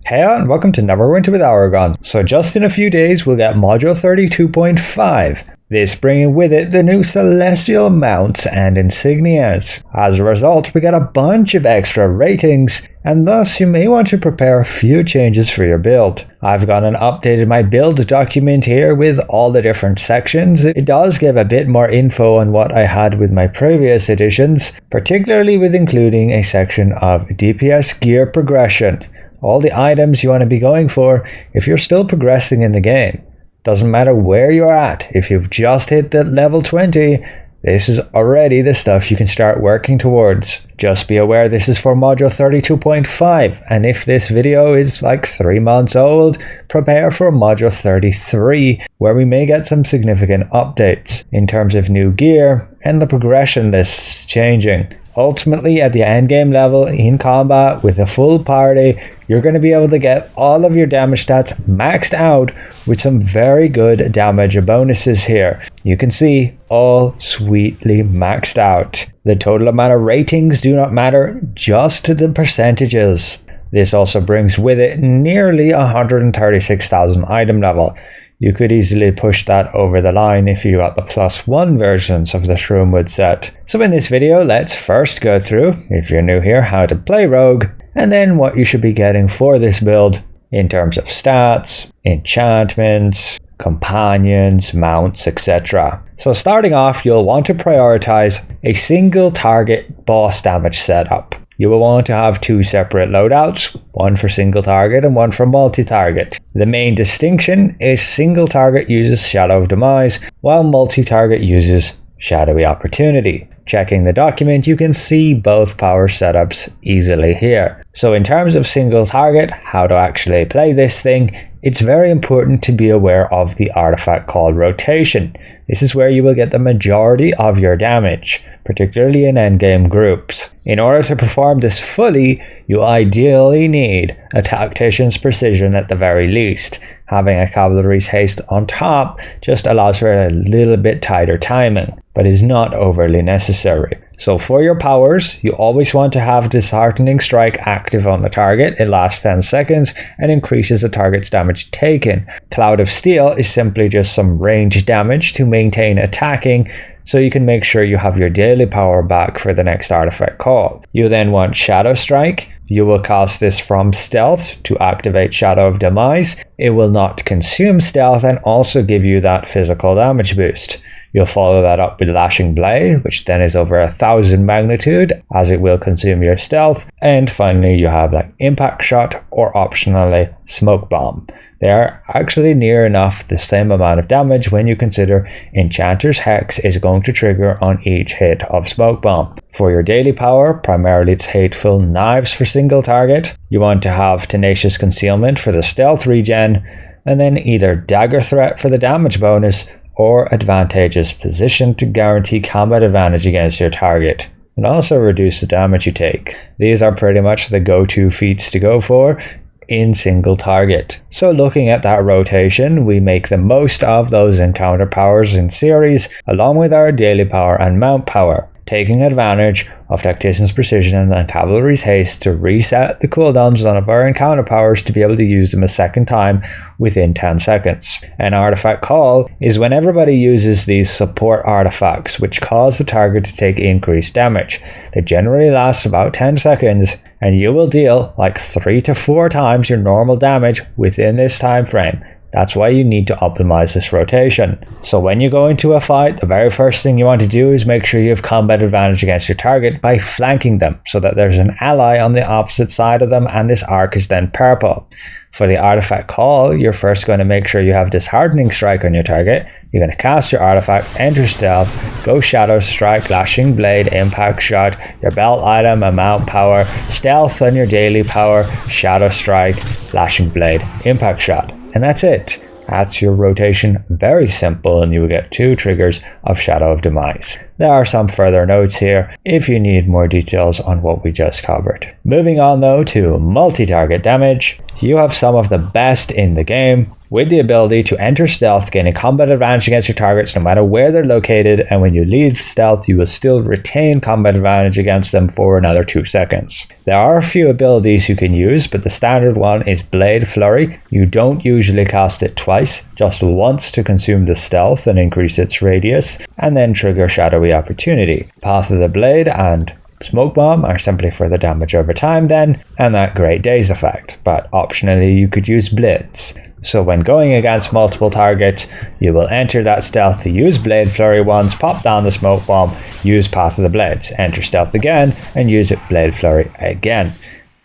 Hey and welcome to Neverwinter with Aragon. So just in a few days we'll get module 32.5. This bringing with it the new celestial mounts and insignias. As a result, we get a bunch of extra ratings, and thus you may want to prepare a few changes for your build. I've gone and updated my build document here with all the different sections. It does give a bit more info on what I had with my previous editions, particularly with including a section of DPS gear progression. All the items you want to be going for if you're still progressing in the game. Doesn't matter where you're at, if you've just hit the level 20, this is already the stuff you can start working towards. Just be aware this is for module 32.5, and if this video is like 3 months old, prepare for module 33, where we may get some significant updates in terms of new gear and the progression lists changing. Ultimately, at the endgame level in combat with a full party, you're going to be able to get all of your damage stats maxed out with some very good damage bonuses here. You can see all sweetly maxed out. The total amount of ratings do not matter, just the percentages. This also brings with it nearly 136,000 item level. You could easily push that over the line if you got the +1 versions of the Shroomwood set. So in this video, let's first go through, if you're new here, how to play Rogue, and then what you should be getting for this build in terms of stats, enchantments, companions, mounts, etc. So starting off, you'll want to prioritize a single target boss damage setup. You will want to have 2 separate loadouts, one for single target and one for multi-target. The main distinction is single target uses Shadow of Demise, while multi-target uses Shadowy Opportunity. Checking the document, you can see both power setups easily here. So in terms of single target, how to actually play this thing, it's very important to be aware of the artifact called rotation. This is where you will get the majority of your damage, particularly in endgame groups. In order to perform this fully, you ideally need a tactician's precision at the very least. Having a cavalry's haste on top just allows for a little bit tighter timing, but is not overly necessary. So for your powers, you always want to have Disheartening Strike active on the target. It lasts 10 seconds and increases the target's damage taken. Cloud of Steel is simply just some range damage to maintain attacking, so you can make sure you have your daily power back for the next artifact call. You then want Shadow Strike. You will cast this from stealth to activate Shadow of Demise. It will not consume stealth and also give you that physical damage boost. You'll follow that up with Lashing Blade, which then is over 1,000 magnitude, as it will consume your stealth. And finally, you have like Impact Shot or optionally Smoke Bomb. They are actually near enough the same amount of damage when you consider Enchanter's Hex is going to trigger on each hit of Smoke Bomb. For your daily power, primarily it's Hateful Knives for single target. You want to have Tenacious Concealment for the stealth regen, and then either Dagger Threat for the damage bonus, or Advantageous Position to guarantee combat advantage against your target, and also reduce the damage you take. These are pretty much the go-to feats to go for in single target. So looking at that rotation, we make the most of those encounter powers in series, along with our daily power and mount power, taking advantage of Tactician's Precision and Cavalry's Haste to reset the cooldowns on our encounter powers to be able to use them a second time within 10 seconds. An artifact call is when everybody uses these support artifacts, which cause the target to take increased damage. They generally last about 10 seconds, and you will deal like 3 to 4 times your normal damage within this time frame. That's why you need to optimize this rotation. So when you go into a fight, the very first thing you want to do is make sure you have combat advantage against your target by flanking them, so that there's an ally on the opposite side of them and this arc is then purple. For the artifact call, you're first going to make sure you have Disheartening Strike on your target. You're going to cast your artifact, enter stealth, go Shadow Strike, Lashing Blade, Impact Shot, your belt item, amount power, stealth on your daily power, Shadow Strike, Lashing Blade, Impact Shot. And that's it. That's your rotation. Very simple, and you will get 2 triggers of Shadow of Demise. There are some further notes here if you need more details on what we just covered. Moving on though to multi-target damage. You have some of the best in the game. with the ability to enter stealth, gaining combat advantage against your targets no matter where they're located, and when you leave stealth you will still retain combat advantage against them for another 2 seconds. There are a few abilities you can use, but the standard one is Blade Flurry. You don't usually cast it twice, just once to consume the stealth and increase its radius, and then trigger Shadowy Opportunity. Path of the Blade and Smoke Bomb are simply for the damage over time then, and that Great Days effect, but optionally you could use Blitz. So when going against multiple targets, you will enter that stealth to use Blade Flurry once, pop down the Smoke Bomb, use Path of the Blades, enter stealth again, and use it Blade Flurry again.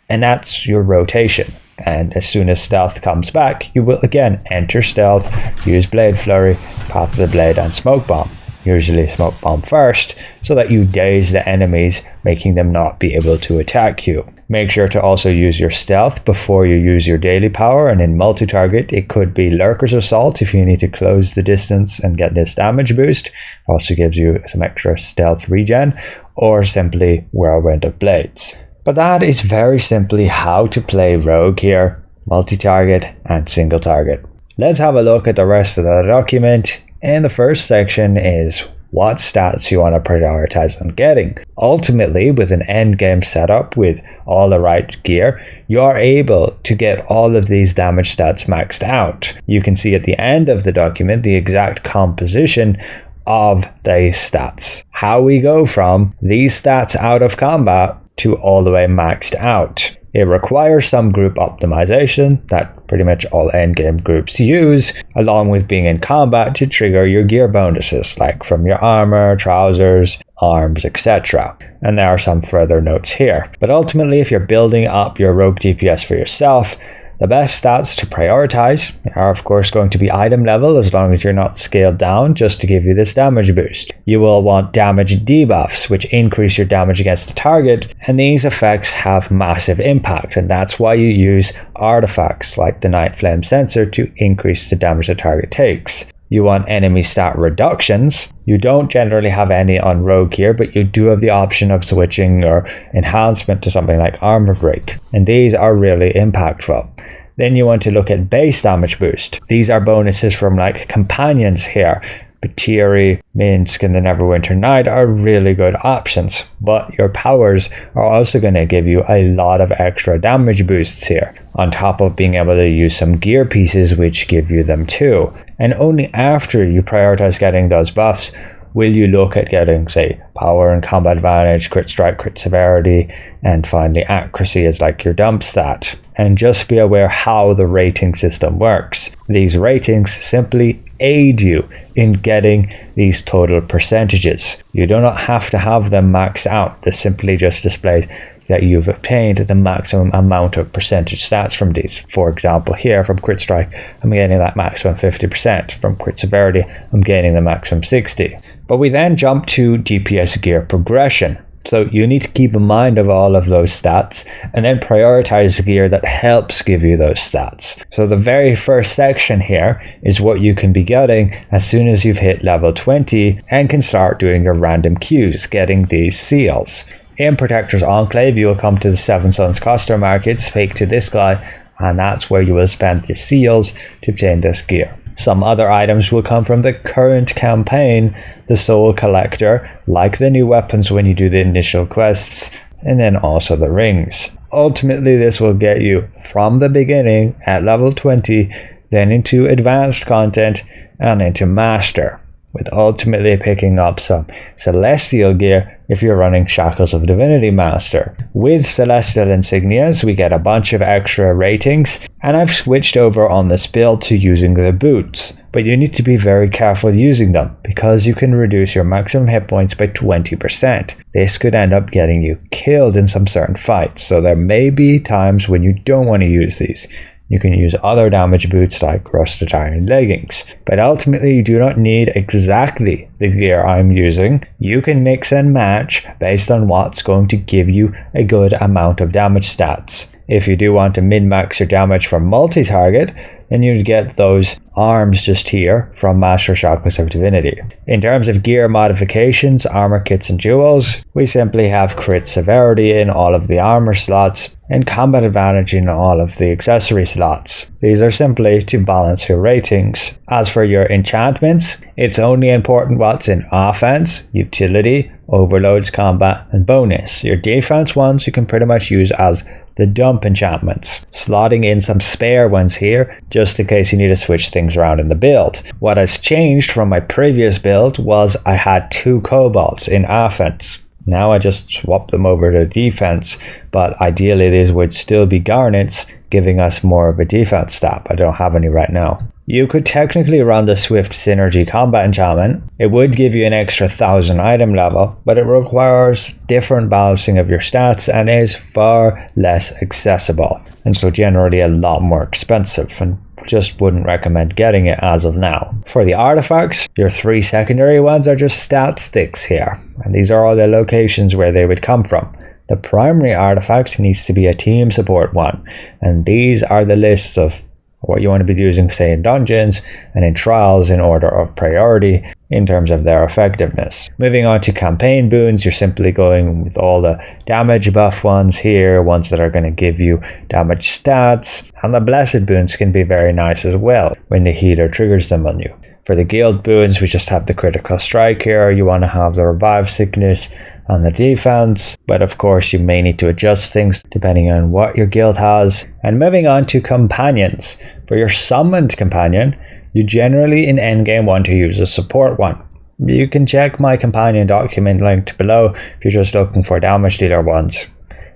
And that's your rotation. And as soon as stealth comes back, you will again enter stealth, use Blade Flurry, Path of the Blade, and Smoke Bomb. Usually Smoke Bomb first, so that you daze the enemies, making them not be able to attack you. Make sure to also use your stealth before you use your daily power, and in multi-target it could be Lurker's Assault if you need to close the distance and get this damage boost. Also gives you some extra stealth regen, or simply Whirlwind of Blades. But that is very simply how to play Rogue here, multi-target and single target. Let's have a look at the rest of the document. And the first section is what stats you want to prioritize on getting. Ultimately, with an endgame setup with all the right gear, you are able to get all of these damage stats maxed out. You can see at the end of the document the exact composition of these stats. How we go from these stats out of combat to all the way maxed out. It requires some group optimization that pretty much all endgame groups use, along with being in combat to trigger your gear bonuses, like from your armor, trousers, arms, etc. And there are some further notes here. But ultimately, if you're building up your rogue DPS for yourself, the best stats to prioritize are of course going to be item level, as long as you're not scaled down, just to give you this damage boost. You will want damage debuffs, which increase your damage against the target, and these effects have massive impact, and that's why you use artifacts like the Night Flame Sensor to increase the damage the target takes. You want enemy stat reductions. You don't generally have any on Rogue here, but you do have the option of switching your enhancement to something like Armor Break, and these are really impactful. Then you want to look at base damage boost. These are bonuses from like companions here. Batiri, Minsk, and the Neverwinter Night are really good options, but your powers are also going to give you a lot of extra damage boosts here, on top of being able to use some gear pieces which give you them too. And only after you prioritize getting those buffs will you look at getting, say, power and combat advantage, crit strike, crit severity, and finally accuracy is like your dump stat. And just be aware how the rating system works. These ratings simply aid you in getting these total percentages. You do not have to have them maxed out. This simply just displays that you've obtained the maximum amount of percentage stats from these. For example, here from crit strike, I'm getting that maximum 50%. From crit severity, I'm gaining the maximum 60%. But we then jump to DPS gear progression. So you need to keep in mind of all of those stats and then prioritize the gear that helps give you those stats. So the very first section here is what you can be getting as soon as you've hit level 20 and can start doing your random queues, getting these seals. In Protector's Enclave, you will come to the Seven Suns Coster Market, speak to this guy, and that's where you will spend your seals to obtain this gear. Some other items will come from the current campaign, the Soul Collector, like the new weapons when you do the initial quests, and then also the rings. Ultimately, this will get you from the beginning at level 20, then into advanced content, and into master, with ultimately picking up some celestial gear if you're running Shackles of Divinity Master. With celestial insignias, we get a bunch of extra ratings, and I've switched over on this build to using the boots. But you need to be very careful using them, because you can reduce your maximum hit points by 20%. This could end up getting you killed in some certain fights, so there may be times when you don't want to use these. You can use other damage boots like Rusted Iron Leggings, but ultimately you do not need exactly the gear I'm using. You can mix and match based on what's going to give you a good amount of damage stats. If you do want to min-max your damage for multi-target, then you'd get those arms just here from Master Chakras of Divinity. In terms of gear modifications, armor kits and jewels, we simply have crit severity in all of the armor slots and combat advantage in all of the accessory slots. These are simply to balance your ratings. As for your enchantments, it's only important what's in offense, utility, overloads, combat, and bonus. Your defense ones you can pretty much use as the dump enchantments, slotting in some spare ones here just in case you need to switch things around in the build. What has changed from my previous build was I had 2 kobolds in offense. Now I just swap them over to defense, but ideally these would still be garnets, giving us more of a defense stat. I don't have any right now. You could technically run the Swift Synergy Combat Enchantment. It would give you an extra 1000 item level, but it requires different balancing of your stats and is far less accessible, and so generally a lot more expensive, and just wouldn't recommend getting it as of now. For the artifacts, your 3 secondary ones are just stat sticks here, and these are all the locations where they would come from. The primary artifact needs to be a team support one, and these are the lists of what you want to be using, say, in dungeons and in trials in order of priority in terms of their effectiveness. Moving on to campaign boons, you're simply going with all the damage buff ones here, ones that are going to give you damage stats, and the blessed boons can be very nice as well when the healer triggers them on you. For the guild boons, we just have the critical strike here. You want to have the revive sickness on the defense, but of course you may need to adjust things depending on what your guild has. And moving on to companions. For your summoned companion, you generally in endgame want to use a support one. You can check my companion document linked below if you're just looking for damage dealer ones.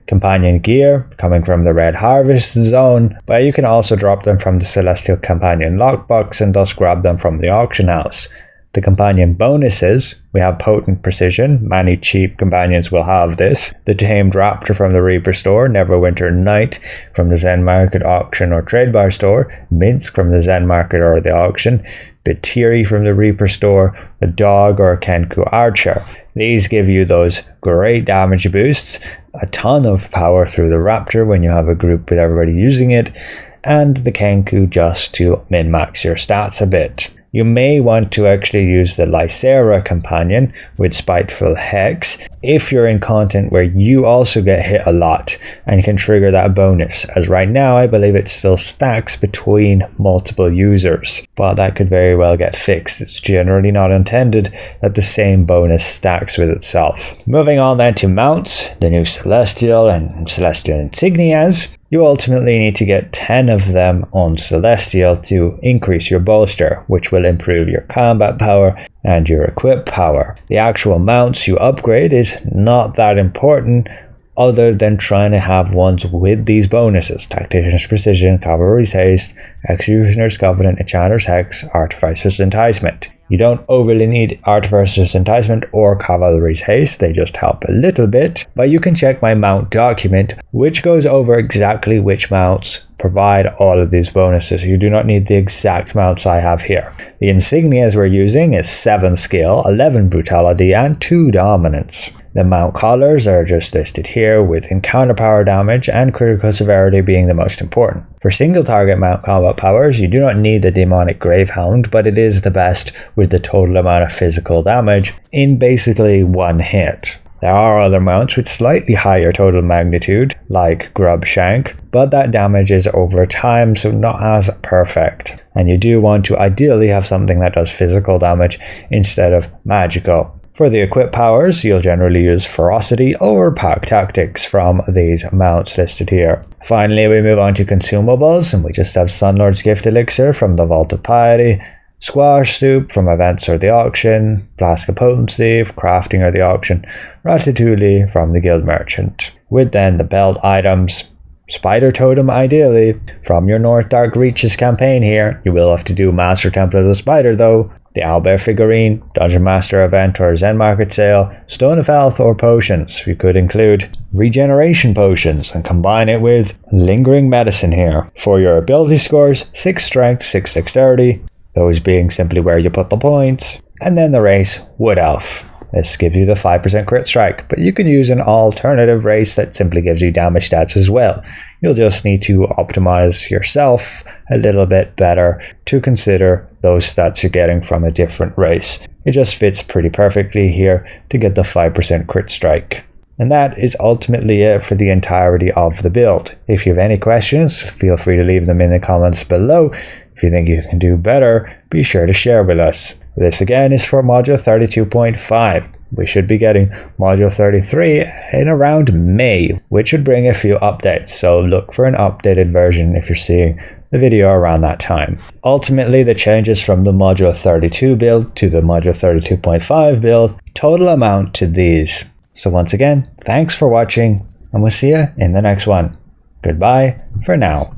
Companion gear coming from the Red Harvest zone, but you can also drop them from the Celestial Companion lockbox and thus grab them from the auction house. The companion bonuses, we have Potent Precision, many cheap companions will have this. The Tamed Raptor from the Reaper store, Neverwinter Knight from the Zen Market auction or trade bar store, Minsk from the Zen Market or the auction, Bitiri from the Reaper store, a dog or a Kenku Archer. These give you those great damage boosts, a ton of power through the Raptor when you have a group with everybody using it, and the Kenku just to min-max your stats a bit. You may want to actually use the Lysera companion with Spiteful Hex if you're in content where you also get hit a lot and can trigger that bonus, as right now I believe it still stacks between multiple users, but that could very well get fixed. It's generally not intended that the same bonus stacks with itself. Moving on then to mounts, the new Celestial and Celestial Insignias. You ultimately need to get 10 of them on Celestial to increase your bolster, which will improve your combat power and your equip power. The actual mounts you upgrade is not that important other than trying to have ones with these bonuses: Tactician's Precision, Cavalry's Haste, Executioner's Covenant, Enchanter's Hex, Artificer's Enticement. You don't overly need Artificer's Enticement or Cavalry's Haste, they just help a little bit, but you can check my mount document, which goes over exactly which mounts provide all of these bonuses. You do not need the exact mounts I have here. The insignias we're using is 7 skill, 11 brutality, and 2 dominance. The mount collars are just listed here, with encounter power damage and critical severity being the most important. For single target mount combat powers, you do not need the demonic Gravehound, but it is the best with the total amount of physical damage in basically one hit. There are other mounts with slightly higher total magnitude, like Grubshank, but that damage is over time, so not as perfect. And you do want to ideally have something that does physical damage instead of magical. For the equip powers, you'll generally use Ferocity or Pack Tactics from these mounts listed here. Finally, we move on to consumables, and we just have Sunlord's Gift Elixir from the Vault of Piety, Squash Soup from Events or the Auction, Flask of Potency, Crafting or the Auction, Ratatouille from the Guild Merchant. With then the belt items, Spider Totem ideally from your North Dark Reaches campaign here. You will have to do Master Temple of the Spider though. The Owlbear figurine, Dungeon Master event or Zen Market sale, Stone of Health or potions. You could include regeneration potions and combine it with Lingering Medicine here. For your ability scores, 6 strength, 6 dexterity, those being simply where you put the points. And then the race, Wood Elf. This gives you the 5% crit strike, but you can use an alternative race that simply gives you damage stats as well. You'll just need to optimize yourself a little bit better to consider those stats you're getting from a different race. It just fits pretty perfectly here to get the 5% crit strike. And that is ultimately it for the entirety of the build. If you have any questions, feel free to leave them in the comments below. If you think you can do better, be sure to share with us. This again is for module 32.5. We should be getting module 33 in around May, which should bring a few updates, so look for an updated version if you're seeing the video around that time. Ultimately, the changes from the module 32 build to the module 32.5 build total amount to these. So once again, thanks for watching, and we'll see you in the next one. Goodbye for now.